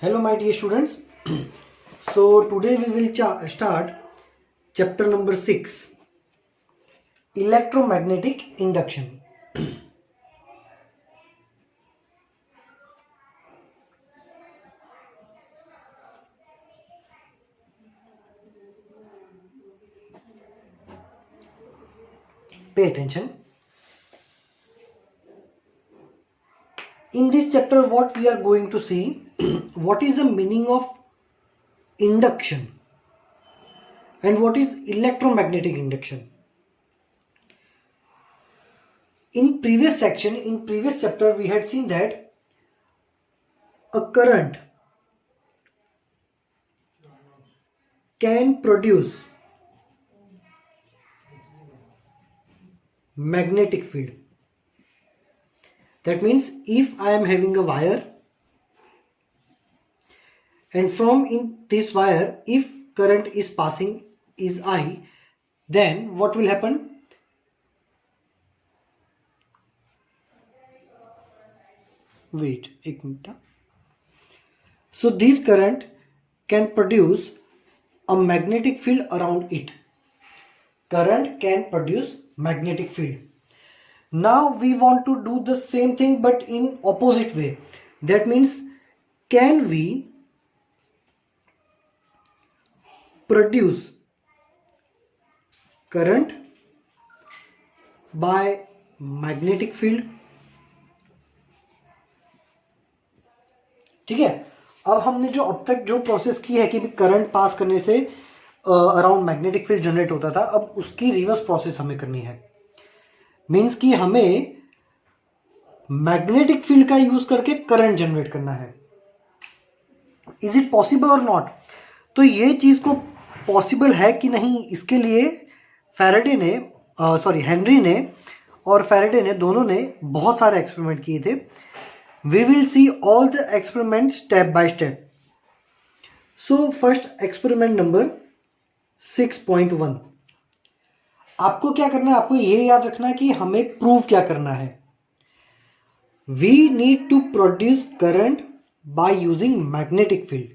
Hello my dear students. So today we will start chapter number 6, electromagnetic induction. Pay attention. In this chapter what we are going to see what is the meaning of induction and what is electromagnetic induction. In previous chapter we had seen that a current can produce magnetic field. That means if I am having a wire and from in this wire if current is passing is I, then what will happen? Wait एक minute. So this current can produce a magnetic field around it. Current can produce magnetic field. Now we want to do the same thing but in opposite way. That means can we produce current by magnetic field? ठीक है. अब हमने जो अब तक जो process की है कि करंट पास करने से अराउंड मैग्नेटिक फील्ड जनरेट होता था, अब उसकी रिवर्स प्रोसेस हमें करनी है. मींस कि हमें मैग्नेटिक फील्ड का यूज करके करंट जनरेट करना है. इज इट पॉसिबल और नॉट? तो ये चीज को पॉसिबल है कि नहीं, इसके लिए हेनरी ने और फैराडे ने दोनों ने बहुत सारे एक्सपेरिमेंट किए थे. We will see all the experiments step by step. So first experiment number 6.1. आपको क्या करना है? आपको ये याद रखना है कि हमें प्रूव क्या करना है. We need to produce current by using magnetic field.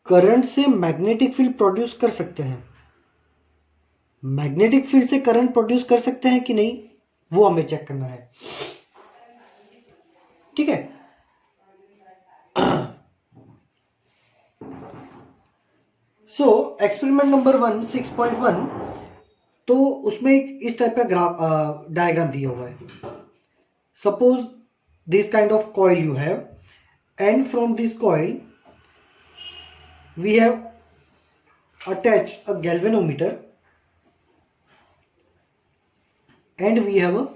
Current से मैग्नेटिक फील्ड प्रोड्यूस कर सकते हैं. मैग्नेटिक फील्ड से करंट प्रोड्यूस कर सकते हैं कि नहीं, वो हमें चेक करना है. ठीक है. सो एक्सपेरिमेंट नंबर 1 6.1, तो उसमें एक इस टाइप का डायग्राम दिया हुआ है. Suppose this kind of coil you have and from this coil we have attach a galvanometer and we have a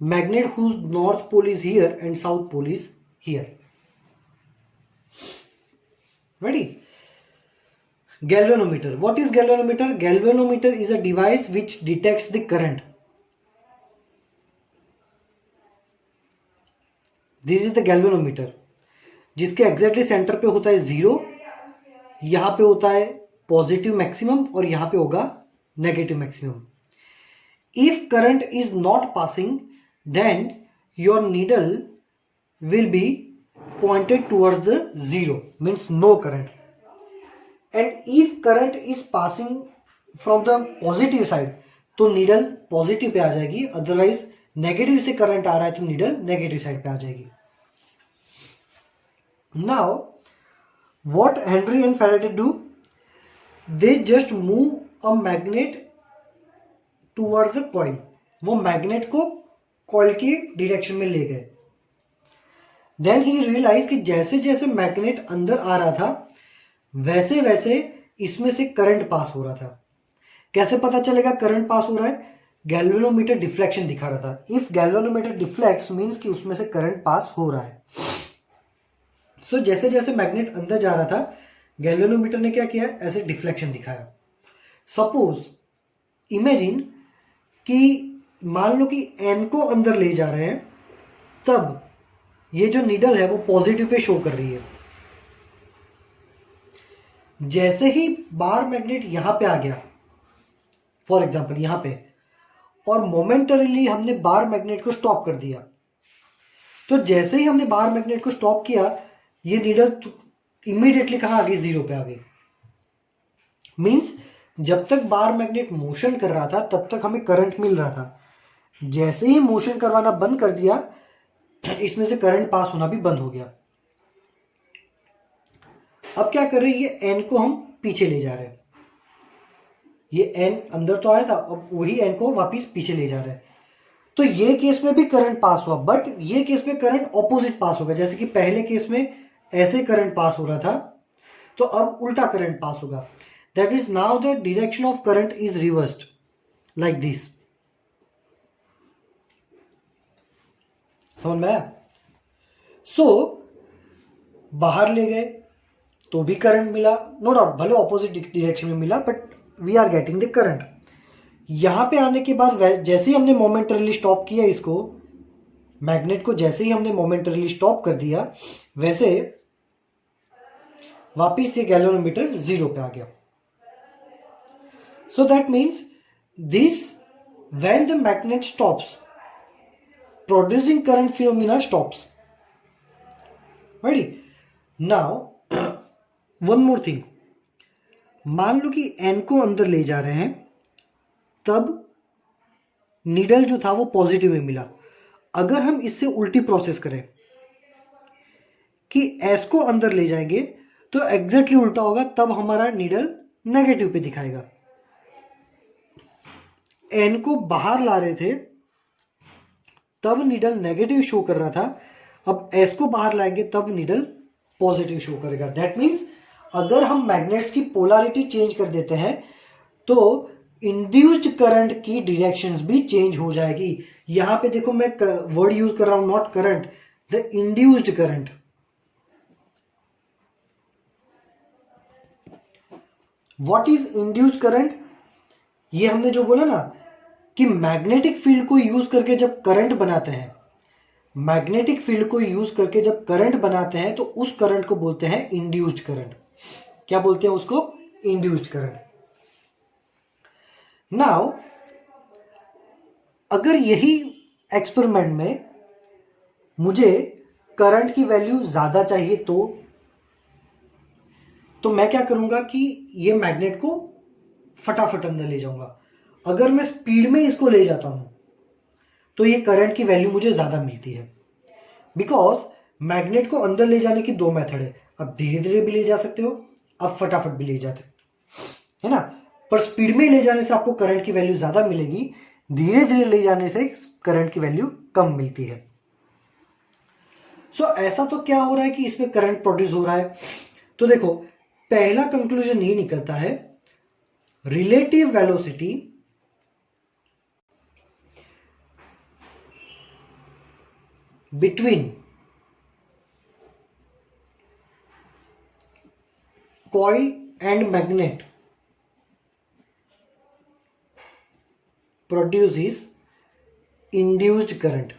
magnet whose north pole is here and south pole is here. Ready? Galvanometer. What is galvanometer? Galvanometer is a device which detects the current. This is the galvanometer, जिसके exactly centre पे होता है 0, यहां पे होता है positive maximum और यहां पे होगा negative maximum. If current is not passing, then your needle will be pointed towards the 0, means no current. And if current is passing from the positive side, तो needle पॉजिटिव पे आ जाएगी. Otherwise negative से current आ रहा है तो needle negative side पे आ जाएगी. Now what Henry and Faraday do? They just move a magnet towards the coil. वो magnet को कॉइल की डायरेक्शन में ले गए. देन ही रियलाइज कि जैसे जैसे मैग्नेट अंदर आ रहा था वैसे वैसे इसमें से करंट पास हो रहा था. कैसे पता चलेगा करंट पास हो रहा है? गैल्वेनोमीटर डिफ्लेक्शन दिखा रहा था. इफ गैल्वेनोमीटर डिफ्लेक्ट्स मींस कि उसमें से करंट पास हो रहा है. सो जैसे जैसे मैग्नेट अंदर जा रहा था गैल्वेनोमीटर ने क्या किया? ऐसे डिफ्लेक्शन दिखाया. सपोज इमेजिन कि मान लो कि एन को अंदर ले जा रहे हैं, तब ये जो नीडल है वो पॉजिटिव पे शो कर रही है. जैसे ही बार मैग्नेट यहां पे आ गया, फॉर एग्जांपल यहां पे, और मोमेंटरीली हमने बार मैग्नेट को स्टॉप कर दिया, तो जैसे ही हमने बाहर मैग्नेट को स्टॉप किया, ये नीडल इमीडिएटली कहाँ आ गई, 0 पे आ गई। मीन्स जब तक बाहर मैग्नेट मोशन कर रहा था तब तक हमें करंट मिल रहा था, जैसे ही मोशन करवाना बंद कर दिया इसमें से करंट पास होना भी बंद हो गया। अब क्या कर रहे हैं, ये एन को हम पीछे ले जा रहे हैं, ये एन अंदर तो आया था, अब वही एन को वापस पीछे ले जा रहे हैं। तो ये केस में भी करंट पास हुआ, बट ये केस में करंट ऑपोजिट पास होगा। जैसे कि पहले केस में ऐसे करंट पास हो रहा था, तो अब उल्टा करंट पास होगा। That is now the direction of current is reversed like this. समझ में आया? सो बाहर ले गए तो भी करंट मिला, नो डाउट, भले ऑपोजिट डायरेक्शन में मिला, but we are getting the current. यहां पे आने के बाद जैसे ही हमने मोमेंटरीली स्टॉप किया इसको, मैग्नेट को जैसे ही हमने मोमेंटरीली स्टॉप कर दिया, वैसे वापिस ये गैल्वेनोमीटर 0 पे आ गया। So that means this, when the magnet stops, producing current phenomena stops. Ready? Now one more thing, मान लो कि एन को अंदर ले जा रहे हैं, तब नीडल जो था वो पॉजिटिव में मिला। अगर हम इससे उल्टी प्रोसेस करें कि एस को अंदर ले जाएंगे तो एग्जैक्टली उल्टा होगा, तब हमारा नीडल नेगेटिव पे दिखाएगा। एन को बाहर ला रहे थे तब नीडल नेगेटिव शो कर रहा था, अब एस को बाहर लाएंगे तब नीडल पॉजिटिव शो करेगा। दैट मीन्स अगर हम मैग्नेट्स की पोलैरिटी चेंज कर देते हैं तो इंड्यूस्ड करंट की डायरेक्शंस भी चेंज हो जाएगी। यहां पे देखो मैं वर्ड यूज कर रहा हूं, not current, the induced current. What is induced current? ये हमने जो बोला ना कि मैग्नेटिक फील्ड को यूज करके जब करंट बनाते हैं, मैग्नेटिक फील्ड को यूज करके जब करंट बनाते हैं तो उस करंट को बोलते हैं इंड्यूस्ड करंट। क्या बोलते हैं उसको? Induced current. नाउ अगर यही एक्सपेरिमेंट में मुझे करंट की वैल्यू ज्यादा चाहिए तो मैं क्या करूंगा कि ये मैग्नेट को फटाफट अंदर ले जाऊंगा। अगर मैं स्पीड में इसको ले जाता हूं तो ये करंट की वैल्यू मुझे ज्यादा मिलती है, बिकॉज मैग्नेट को अंदर ले जाने की 2 मेथड है। अब धीरे धीरे भी ले जा सकते हो, अब फटाफट भी ले जाते है ना, पर स्पीड में ले जाने से आपको करंट की वैल्यू ज्यादा मिलेगी, धीरे धीरे ले जाने से करंट की वैल्यू कम मिलती है। सो ऐसा तो क्या हो रहा है कि इसमें करंट प्रोड्यूस हो रहा है। तो देखो, पहला कंक्लूजन ये निकलता है, relative velocity between coil and magnet produces induced current।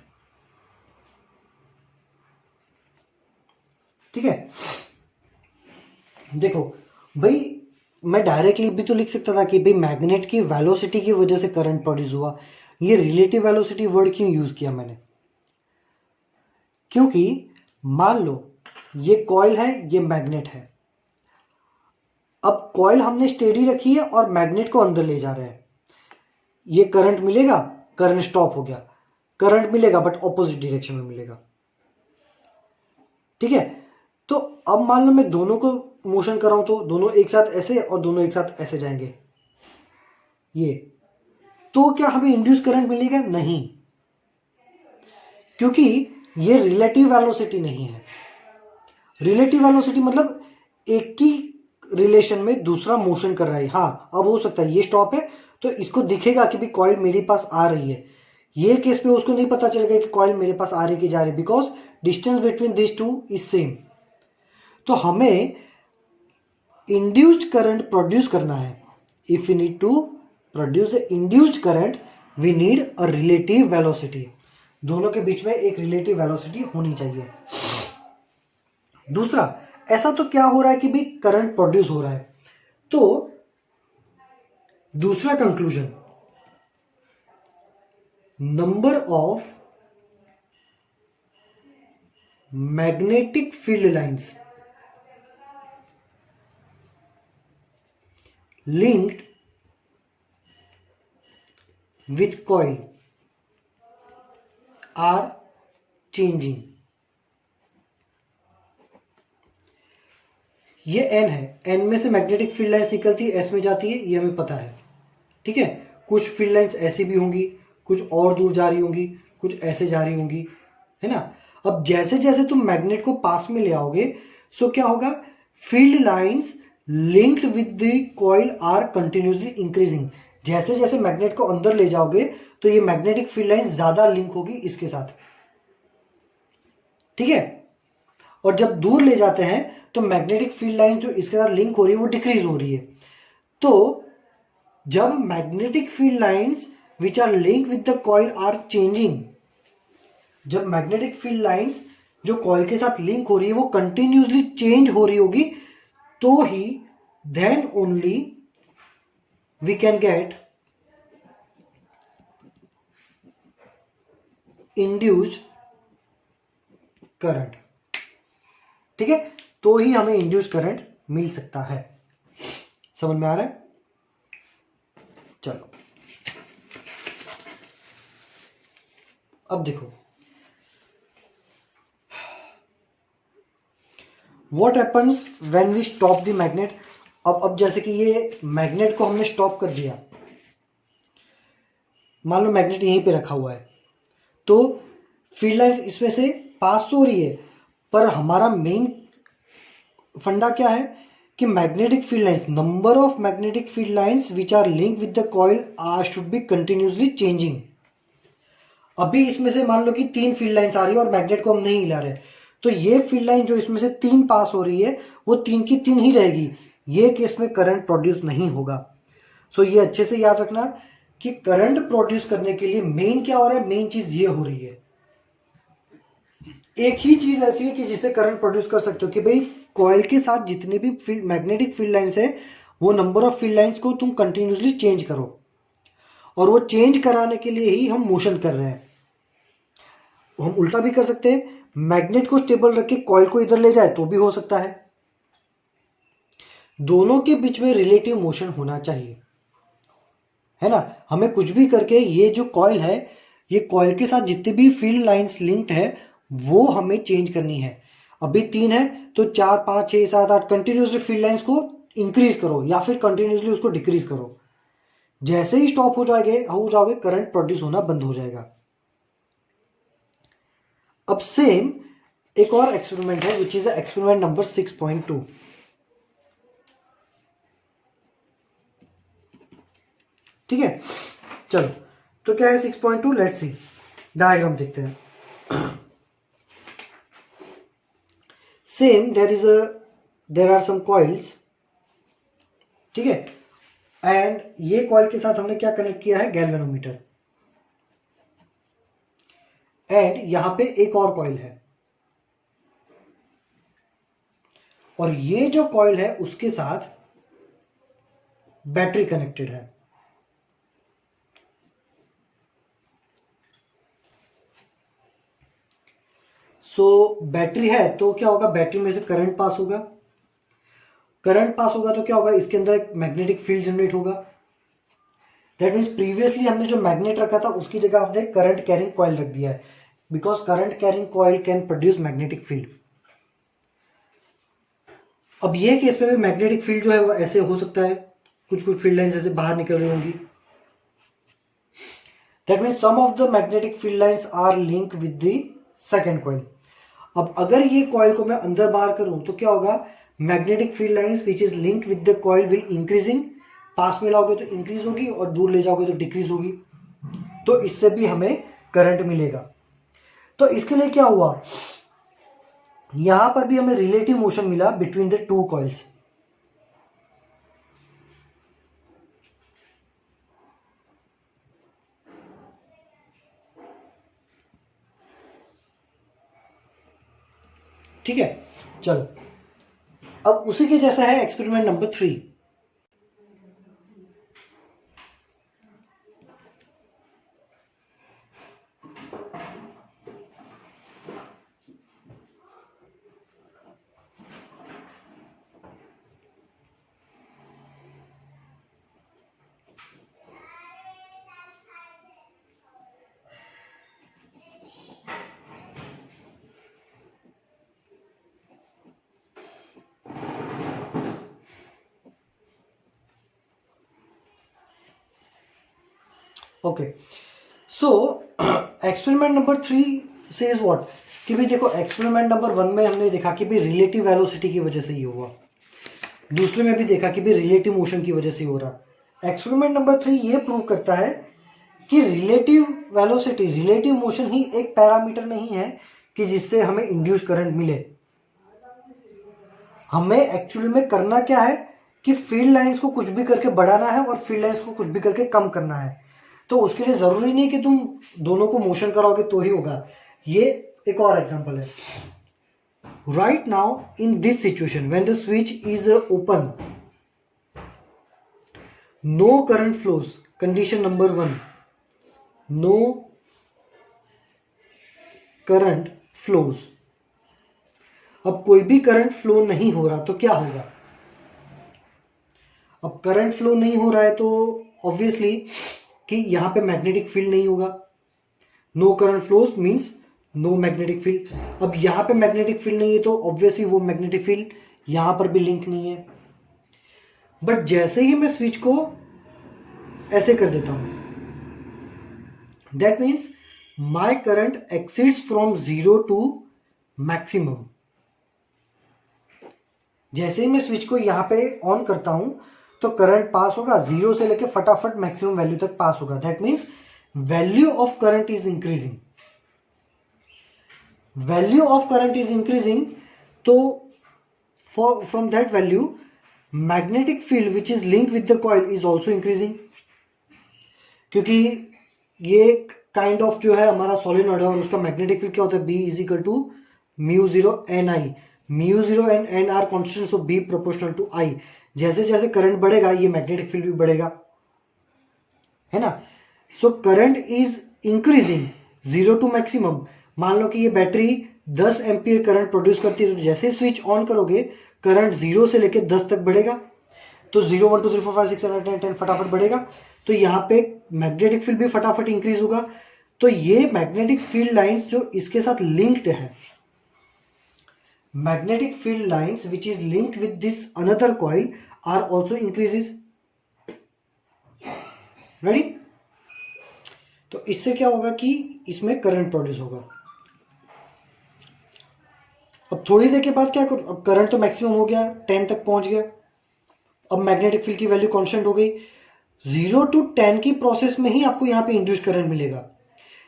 ठीक है, देखो भाई, मैं डायरेक्टली भी तो लिख सकता था कि भाई मैग्नेट की वेलोसिटी की वजह से करंट प्रोड्यूस हुआ। ये रिलेटिव वेलोसिटी वर्ड क्यों यूज किया मैंने? क्योंकि मान लो ये कॉइल है, ये मैग्नेट है। अब कॉइल हमने स्टेडी रखी है और मैग्नेट को अंदर ले जा रहे हैं। ये करंट मिलेगा, करंट स्टॉप हो गया, करंट मिलेगा बट ऑपोजिट डायरेक्शन में मिलेगा। ठीक है, तो अब मान लो मैं दोनों को मोशन कर रहा हूं तो दोनों एक साथ ऐसे और दोनों एक साथ ऐसे जाएंगे, ये तो क्या हमें इंड्यूस करंट मिलेगा? नहीं, क्योंकि ये रिलेटिव वेलोसिटी नहीं है। रिलेटिव वेलोसिटी मतलब एक ही रिलेशन में दूसरा मोशन कर रहा है। हाँ, अब हो सकता है ये स्टॉप है तो इसको दिखेगा कि भी कॉइल मेरे पास आ रही है, ये केस में उसको नहीं पता चलेगा कि कॉइल मेरे पास आ रही कि जा रही, because distance between this two is same. तो हमें इंड्यूस्ड करंट प्रोड्यूस करना है। If you need to produce the induced current we need a relative velocity. दोनों के बीच में एक रिलेटिव वेलोसिटी होनी चाहिए। दूसरा, ऐसा तो क्या हो रहा है कि भी करंट प्रोड्यूस हो रहा है, तो दूसरा conclusion, number of magnetic field lines linked with coil are changing. ये एन है, एन में से मैग्नेटिक फील्ड लाइंस निकलती है, एस में जाती है, ये हमें पता है, ठीक है। कुछ फील्ड लाइंस ऐसी भी होंगी, कुछ और दूर जा रही होंगी, कुछ ऐसे जा रही होंगी, है ना। अब जैसे जैसे तुम मैग्नेट को पास में ले आओगे, सो क्या होगा, field lines linked with the coil are continuously increasing. जैसे जैसे मैग्नेट को अंदर ले जाओगे तो ये मैग्नेटिक फील्ड लाइन ज्यादा लिंक होगी इसके साथ, ठीक है। और जब दूर ले जाते हैं तो मैग्नेटिक फील्ड लाइन जो इसके साथ लिंक हो रही है वो डिक्रीज हो रही है। तो जब magnetic field lines which are link with the coil are changing, जब मैग्नेटिक फील्ड लाइंस जो कॉइल के साथ लिंक हो रही है वो कंटिन्यूसली चेंज हो रही होगी, तो ही then only we can get induced current, ठीक है। तो ही हमें इंड्यूस करंट मिल सकता है। समझ में आ रहा है? चलो अब देखो, what happens when we stop the magnet। अब जैसे कि ये मैग्नेट को हमने स्टॉप कर दिया, मान लो मैग्नेट यहीं पे रखा हुआ है, तो फील्ड लाइंस इसमें से पास तो हो रही है, पर हमारा मेन फंडा क्या है कि magnetic field lines, number of magnetic field lines which are link with the coil are should be continuously changing. अभी इसमें से मान लो कि 3 फील्ड लाइंस आ रही है और मैग्नेट को हम नहीं हिला रहे, तो ये फील्ड लाइन जो इसमें से 3 पास हो रही है वो 3 की 3 ही रहेगी, ये केस में करंट प्रोड्यूस नहीं होगा। सो ये अच्छे से याद रखना कि करंट प्रोड्यूस करने के लिए मेन क्या हो रहा है, मेन चीज ये हो रही है। एक ही चीज ऐसी है कि जिससे करंट प्रोड्यूस कर सकते हो कि भाई कॉइल के साथ जितने भी फील्ड मैग्नेटिक फील्ड लाइंस है वो नंबर ऑफ फील्ड लाइंस को तुम कंटिन्यूसली चेंज करो, और वो चेंज कराने के लिए ही हम मोशन कर रहे हैं। हम उल्टा भी कर सकते हैं, मैग्नेट को स्टेबल रख के कॉइल को इधर ले जाए तो भी हो सकता है। दोनों के बीच में रिलेटिव मोशन होना चाहिए, है ना। हमें कुछ भी करके ये जो कॉइल है, ये कॉइल के साथ जितने भी फील्ड लाइंस लिंक्ड है वो हमें चेंज करनी है। अभी 3 है तो 4 5 6 7 8 कंटिन्यूसली फील्ड लाइंस को इंक्रीज करो या फिर कंटिन्यूसली उसको डिक्रीज करो। जैसे ही स्टॉप हो जाओगे करंट प्रोड्यूस होना बंद हो जाएगा। अब सेम एक और एक्सपेरिमेंट है विच इज एक्सपेरिमेंट नंबर 6.2। ठीक है, चलो तो क्या है 6.2, लेट्स सी, डायग्राम देखते हैं। Same there are some coils, ठीक है, एंड ये कॉइल के साथ हमने क्या कनेक्ट किया है, गैल्वेनोमीटर, एंड यहां पे एक और कॉइल है, और ये जो कॉइल है उसके साथ बैटरी कनेक्टेड है। सो बैटरी है तो क्या होगा, बैटरी में से करंट पास होगा, करंट पास होगा तो क्या होगा, इसके अंदर एक मैग्नेटिक फील्ड जनरेट होगा। दैट मीन्स प्रीवियसली हमने जो मैग्नेट रखा था उसकी जगह हमने करंट कैरिंग कॉइल रख दिया है, because current carrying coil can produce magnetic field. अब ये केस में भी मैग्नेटिक फील्ड जो है वो ऐसे हो सकता है, कुछ कुछ फील्ड लाइंस ऐसे बाहर निकल रही होंगी। That means some of the magnetic field lines are link with the second coil. अब अगर ये कॉइल को मैं अंदर बाहर करूं तो क्या होगा, magnetic field lines which is link with the coil will increasing, पास में लाओगे तो इंक्रीज होगी और दूर ले जाओगे तो डिक्रीज होगी, तो इससे भी हमें करंट मिलेगा। तो इसके लिए क्या हुआ, यहां पर भी हमें रिलेटिव मोशन मिला बिटवीन द टू कॉइल्स। ठीक है, चलो अब उसी के जैसा है experiment number 3। Okay, so experiment number 3 says what, कि भाई देखो एक्सपेरिमेंट नंबर 1 में हमने देखा कि भाई रिलेटिव वेलोसिटी की वजह से ये हुआ, दूसरे में भी देखा कि भाई रिलेटिव मोशन की वजह से हो रहा। एक्सपेरिमेंट नंबर 3 ये प्रूव करता है कि रिलेटिव वेलोसिटी, रिलेटिव मोशन ही एक पैरामीटर नहीं है कि जिससे हमें इंड्यूस करंट मिले। हमें एक्चुअली में करना क्या है कि फील्ड लाइंस को कुछ भी करके बढ़ाना है और फील्ड लाइंस को कुछ भी करके कम करना है। तो उसके लिए जरूरी नहीं कि तुम दोनों को मोशन कराओगे तो ही होगा। ये एक और एग्जांपल है। Right now in this situation when the switch is open, no current flows, condition number 1, no current flows. अब कोई भी करंट फ्लो नहीं हो रहा तो क्या होगा? अब करंट फ्लो नहीं हो रहा है तो ऑब्वियसली कि यहां पे मैग्नेटिक फील्ड नहीं होगा। No current flows means no magnetic field. अब यहां पे मैग्नेटिक फील्ड नहीं है तो ऑब्वियसली वो मैग्नेटिक फील्ड यहां पर भी लिंक नहीं है। बट जैसे ही मैं स्विच को ऐसे कर देता हूं, that means my current exceeds from 0 to maximum. जैसे ही मैं स्विच को यहां पे ऑन करता हूं तो करंट पास होगा, 0 से लेके फटाफट मैक्सिमम वैल्यू तक पास होगा। That means value of current is increasing. Value of current is increasing, तो from that value magnetic field which is link with the coil is also increasing. क्योंकि ये काइंड ऑफ जो है हमारा सोलेनॉइड है और उसका मैग्नेटिक फील्ड क्या होता है, B is equal to mu 0 N I. Mu 0 and N R constant, so B proportional to I. जैसे जैसे करंट बढ़ेगा ये मैग्नेटिक फील्ड भी बढ़ेगा, है ना। So current is increasing 0 to maximum. मान लो कि ये बैटरी 10 एम्पियर करंट प्रोड्यूस करती है, तो जैसे स्विच ऑन करोगे करंट 0 से लेके 10 तक बढ़ेगा। तो 0 1 2 3 4 5 6 7 8 9 10 फटाफट बढ़ेगा। तो यहाँ पे मैग्नेटिक फील्ड भी फटाफट इंक्रीज होगा। तो ये मैग्नेटिक फील्ड लाइंस जो इसके साथ लिंक्ड है, magnetic field lines which is linked with this another coil are also increases. ready? तो इससे क्या होगा कि इसमें करंट प्रोड्यूस होगा। अब थोड़ी देर के बाद क्या करूं, अब करंट तो मैक्सिमम हो गया, 10 तक पहुंच गया। अब मैग्नेटिक फील्ड की वैल्यू कांस्टेंट हो गई। 0 टू 10 की प्रोसेस में ही आपको यहां पे इंड्यूस करंट मिलेगा।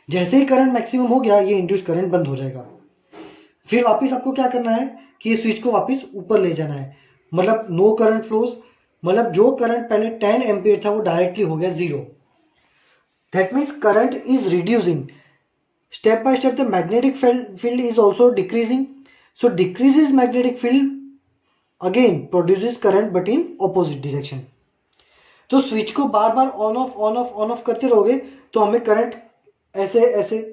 जैसे ही करंट मैक्सिमम हो गया ये इंड्यूस करंट बंद हो जाएगा। फिर वापस आपको क्या करना है कि ये स्विच को वापस ऊपर ले जाना है, मतलब नो करंट फ्लोज, मतलब जो करंट पहले 10 एम्पियर था वो डायरेक्टली हो गया 0। That means current is reducing step by step. The magnetic field is also decreasing, so decreases magnetic field again produces current but in opposite direction. तो switch को बार बार on off on off on off करते रहोगे तो हमें current ऐसे ऐसे,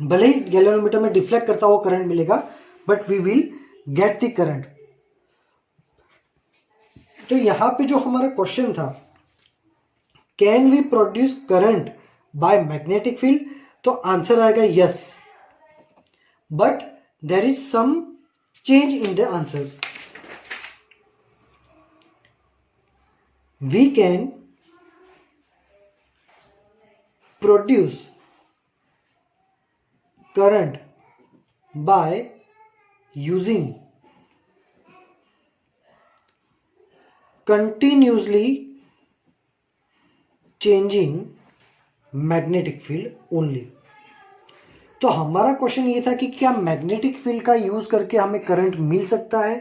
भले ही गैल्वेनोमीटर में डिफ्लेक्ट करता हुआ करंट मिलेगा, but we will get the current. तो यहां पे जो हमारा क्वेश्चन था, can we produce current by magnetic field, तो आंसर आएगा yes, but there is some change in the answer. We can produce current by using continuously changing magnetic field only। तो हमारा क्वेश्चन ये था कि क्या मैग्नेटिक फील्ड का use करके हमें करंट मिल सकता है,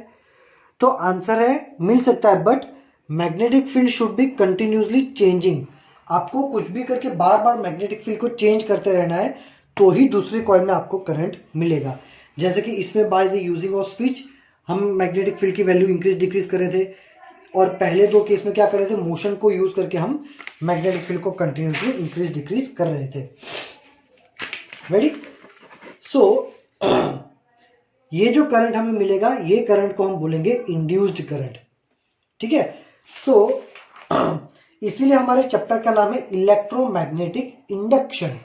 तो आंसर है मिल सकता है, but magnetic field should be continuously changing. आपको कुछ भी करके बार बार मैग्नेटिक फील्ड को चेंज करते रहना है तो ही दूसरे कॉइल में आपको करंट मिलेगा। जैसे कि इसमें by the using off switch हम मैग्नेटिक फील्ड की वैल्यू इंक्रीज डिक्रीज कर रहे थे, और पहले दो केस में क्या कर रहे थे, मोशन को यूज करके हम मैग्नेटिक फील्ड को कंटिन्यूसली इंक्रीज डिक्रीज कर रहे थे। रेडी? सो ये जो करंट हमें मिलेगा ये करंट को हम बोलेंगे इंड्यूस्ड करंट। ठीक है? सो इसीलिए हमारे चैप्टर का नाम है इलेक्ट्रोमैग्नेटिक इंडक्शन,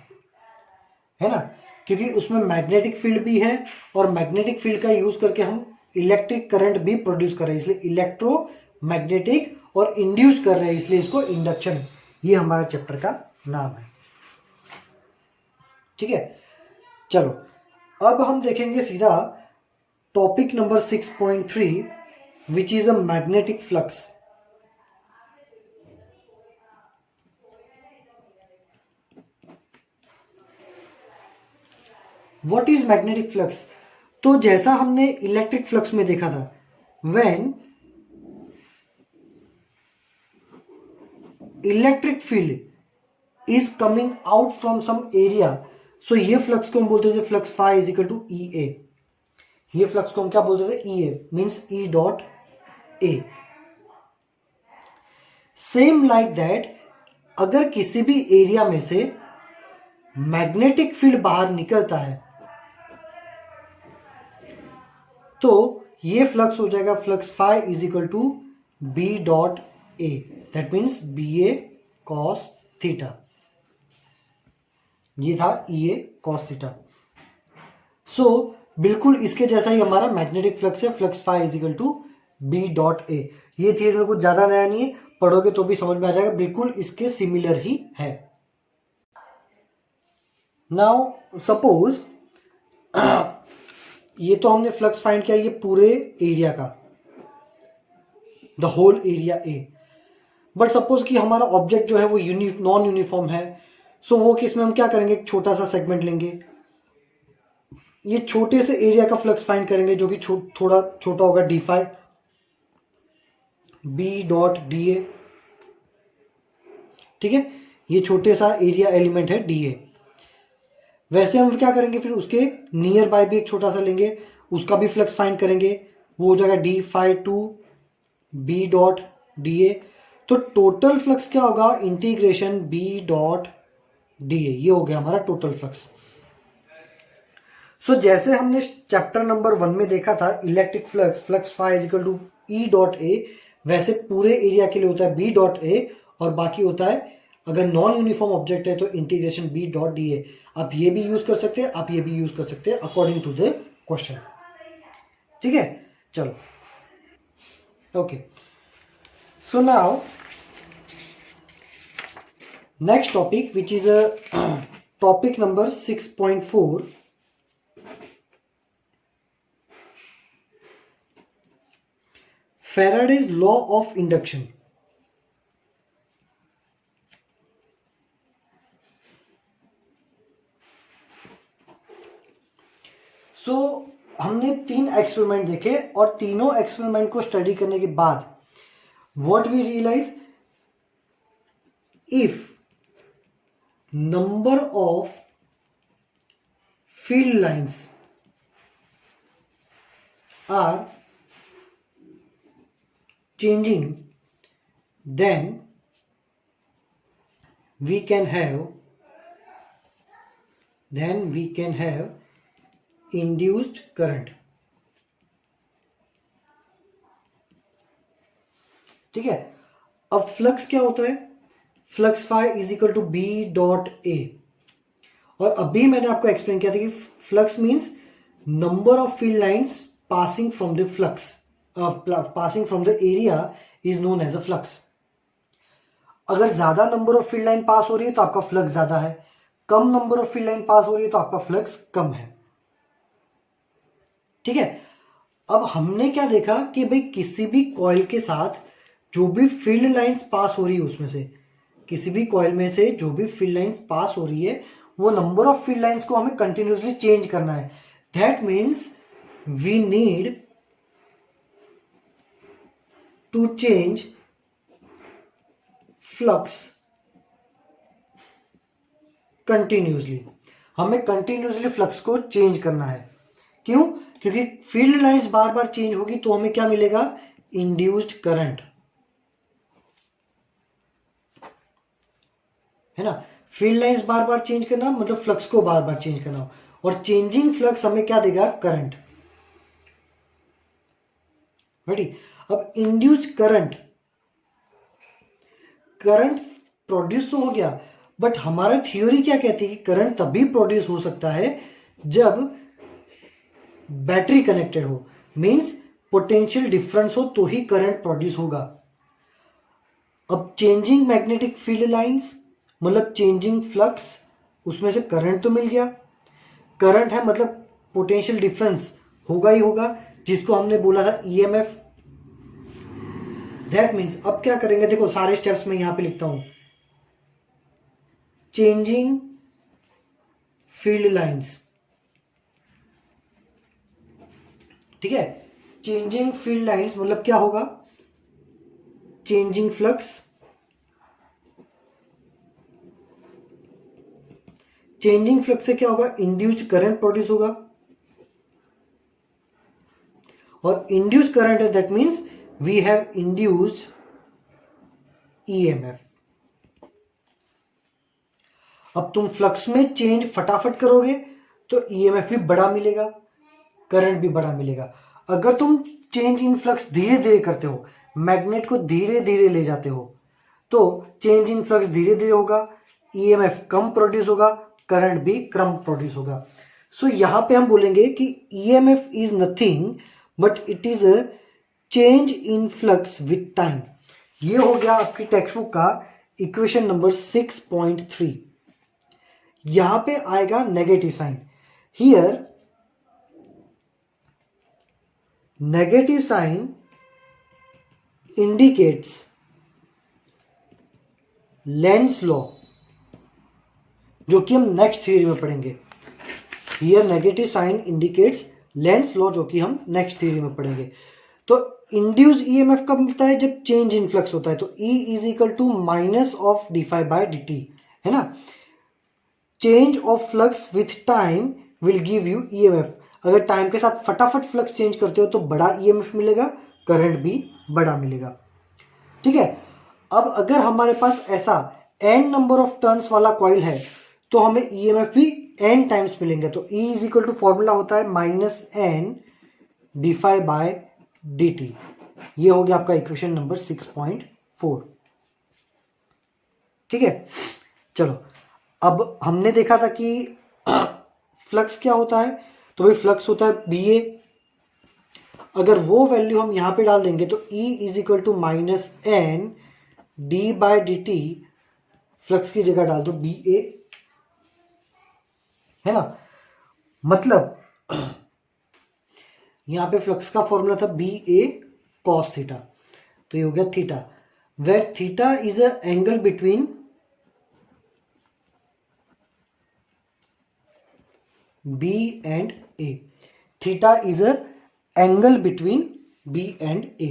है ना, क्योंकि उसमें मैग्नेटिक फील्ड भी है और मैग्नेटिक फील्ड का यूज करके हम इलेक्ट्रिक करंट भी प्रोड्यूस कर रहे हैं, इसलिए इलेक्ट्रोमैग्नेटिक, और इंड्यूस कर रहे हैं इसलिए इसको इंडक्शन, ये हमारा चैप्टर का नाम है। ठीक है, चलो अब हम देखेंगे सीधा topic number 6.3 which is a magnetic flux. What is magnetic flux? तो जैसा हमने इलेक्ट्रिक फ्लक्स में देखा था, when electric field is coming out from some area, so ये फ्लक्स को हम बोलते थे flux phi is equal to E A. ये फ्लक्स को हम क्या बोलते थे? E A means E dot A. Same like that, अगर किसी भी एरिया में से मैग्नेटिक फील्ड बाहर निकलता है तो ये फ्लक्स हो जाएगा flux phi is equal to B dot A, that means B A cos theta. ये था ई ए कॉस थीटा। सो बिल्कुल इसके जैसा ही हमारा मैग्नेटिक फ्लक्स है, flux phi is equal to B dot A. ये थियरी में कुछ ज्यादा नया नहीं है, पढ़ोगे तो भी समझ में आ जाएगा, बिल्कुल इसके सिमिलर ही है। नाउ सपोज ये तो हमने फ्लक्स फाइंड किया ये पूरे एरिया का, the whole area A. But suppose कि हमारा ऑब्जेक्ट जो है वो नॉन यूनिफॉर्म है, सो वो केस में हम क्या करेंगे? एक छोटा सा सेगमेंट लेंगे, ये छोटे से एरिया का फ्लक्स फाइंड करेंगे जो कि थोड़ा छोटा होगा, d phi B dot d A. ठीक है, ये छोटे सा एरिया एलिमेंट है डी ए। वैसे हम क्या करेंगे फिर उसके नियर बाय भी एक छोटा सा लेंगे, उसका भी फ्लक्स फाइंड करेंगे, वो हो जाएगा d phi to B dot d A. तो टोटल फ्लक्स क्या होगा? Integration B dot d A, ये हो गया हमारा टोटल फ्लक्स। सो जैसे हमने चैप्टर नंबर 1 में देखा था electric flux, flux phi is equal to E dot A, वैसे पूरे एरिया के लिए होता है बी डॉट ए, और बाकी होता है अगर नॉन यूनिफॉर्म ऑब्जेक्ट है तो integration B dot d A. आप ये भी यूज कर सकते हैं, आप ये भी यूज कर सकते हैं अकॉर्डिंग टू द क्वेश्चन। ठीक है, चलो okay. So now next topic which is topic number 6.4 Faraday's law of induction। सो हमने 3 एक्सपेरिमेंट देखे और तीनों एक्सपेरिमेंट को स्टडी करने के बाद what we realise, if number of field lines are changing, then we can have induced current। ठीक है, अब फ्लक्स क्या होता है? Flux phi is equal to B dot A, और अभी मैंने आपको एक्सप्लेन किया था कि flux means number of field lines passing from the flux, passing from the area is known as a flux। अगर ज्यादा नंबर ऑफ फील्ड लाइन पास हो रही है तो आपका फ्लक्स ज्यादा है, कम नंबर ऑफ फील्ड लाइन पास हो रही है तो आपका फ्लक्स कम है। ठीक है, अब हमने क्या देखा कि भाई किसी भी कॉइल के साथ जो भी फील्ड लाइंस पास हो रही है उसमें से, किसी भी कॉइल में से जो भी फील्ड लाइंस पास हो रही है वो नंबर ऑफ फील्ड लाइंस को हमें कंटिन्यूसली चेंज करना है। That means we need to change flux continuously। हमें कंटिन्यूसली फ्लक्स को चेंज करना है। क्यों? क्योंकि फील्ड लाइंस बार बार चेंज होगी तो हमें क्या मिलेगा? इंड्यूस्ड करंट, है ना। फील्ड लाइंस बार बार चेंज करना मतलब फ्लक्स को बार बार चेंज करना, और चेंजिंग फ्लक्स हमें क्या देगा? करंट। रेडी? अब इंड्यूस्ड करंट प्रोड्यूस तो हो गया, बट हमारा थ्योरी क्या कहती है कि करंट तभी प्रोड्यूस हो सकता है जब बैटरी कनेक्टेड हो, मींस पोटेंशियल डिफरेंस हो तो ही करंट प्रोड्यूस होगा। अब चेंजिंग मैग्नेटिक फील्ड लाइंस मतलब चेंजिंग फ्लक्स, उसमें से करंट तो मिल गया, करंट है मतलब पोटेंशियल डिफरेंस होगा ही होगा, जिसको हमने बोला था ईएमएफ। दैट मीन्स अब क्या करेंगे, देखो सारे स्टेप्स में यहां पे लिखता हूं, चेंजिंग फील्ड लाइंस, ठीक है। चेंजिंग फील्ड लाइंस मतलब क्या होगा, चेंजिंग फ्लक्स, चेंजिंग फ्लक्स से क्या होगा, इंड्यूस्ड करंट प्रोड्यूस होगा, और इंड्यूस्ड करंट है that means we have induced EMF. अब तुम फ्लक्स में चेंज फटाफट करोगे तो ईएमएफ भी बड़ा मिलेगा, करंट भी बड़ा मिलेगा। अगर तुम चेंज इन फ्लक्स धीरे धीरे करते हो, मैग्नेट को धीरे धीरे ले जाते हो, तो चेंज इन फ्लक्स धीरे धीरे होगा, ईएमएफ कम प्रोड्यूस होगा, करंट भी कम प्रोड्यूस होगा। सो यहां पे हम बोलेंगे कि EMF is nothing but it is a change in flux with time. ये हो गया आपकी टेक्स्ट बुक का इक्वेशन नंबर 6.3। यहां पे आएगा negative sign, here negative sign indicates Lenz law, जो कि हम नेक्स्ट थ्योरी में पढ़ेंगे। Here negative sign indicates Lenz law, जो कि हम नेक्स्ट थ्योरी में पढ़ेंगे। तो इंड्यूस्ड ईएमएफ कब मिलता है, जब चेंज इन फ्लक्स होता है, तो E is equal to minus of d∅/dt, है ना। Change of flux with time will give you EMF. अगर टाइम के साथ फटाफट फ्लक्स चेंज करते हो तो बड़ा ईएमएफ मिलेगा, करंट भी बड़ा मिलेगा, ठीक है। अब अगर हमारे पास ऐसा n नंबर ऑफ टर्न्स वाला कॉइल है तो हमें ईएमएफ भी n टाइम्स मिलेंगे। तो E is equal to formula होता है -n d∅/dt। ये हो गया आपका इक्वेशन नंबर 6.4, ठीक है। चलो, अब हमने देखा था कि फ्लक्स क्या होता है, तो भाई फ्लक्स होता है BA। अगर वो वैल्यू हम यहां पे डाल देंगे तो E is equal to -n d/dt, flux की जगह डाल दो BA, है ना। मतलब यहां पे फ्लक्स का फॉर्मूला था BA cos थीटा, तो ये हो गया theta, where theta is a angle between B and A। Theta is a angle between B and A।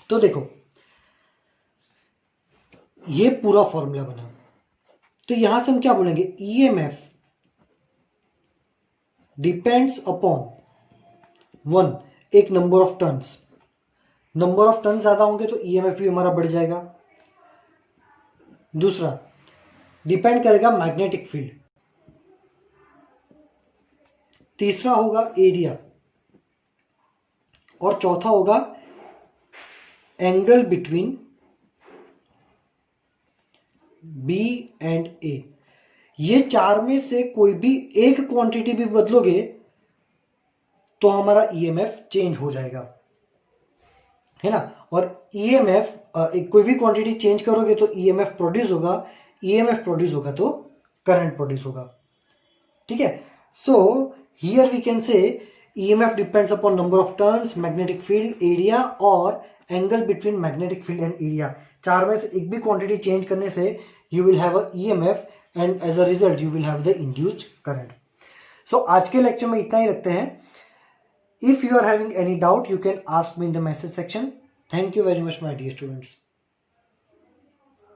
तो देखो ये पूरा फॉर्मूला बना, तो यहां से हम क्या बोलेंगे, EMF डिपेंड्स अपॉन 1, एक number of turns, number of turn ज्यादा होंगे तो EMF भी हमारा बढ़ जाएगा। दूसरा डिपेंड करेगा मैग्नेटिक फील्ड। तीसरा होगा एरिया, और चौथा होगा angle between B and A। ये चार में से कोई भी एक क्वांटिटी भी बदलोगे तो हमारा EMF चेंज हो जाएगा, है ना। और EMF कोई भी क्वांटिटी चेंज करोगे तो EMF प्रोड्यूस होगा, EMF प्रोड्यूस होगा तो करंट प्रोड्यूस होगा, ठीक है। So here we can say EMF depends upon number of turns, magnetic field, area और angle between magnetic field and area. चार में से एक भी क्वांटिटी चेंज करने से you will have a EMF and as a result you will have the induced current. So आज के लेक्चर में इतना ही रखते हैं। If you are having any doubt, you can ask me in the message section. Thank you very much, my dear students.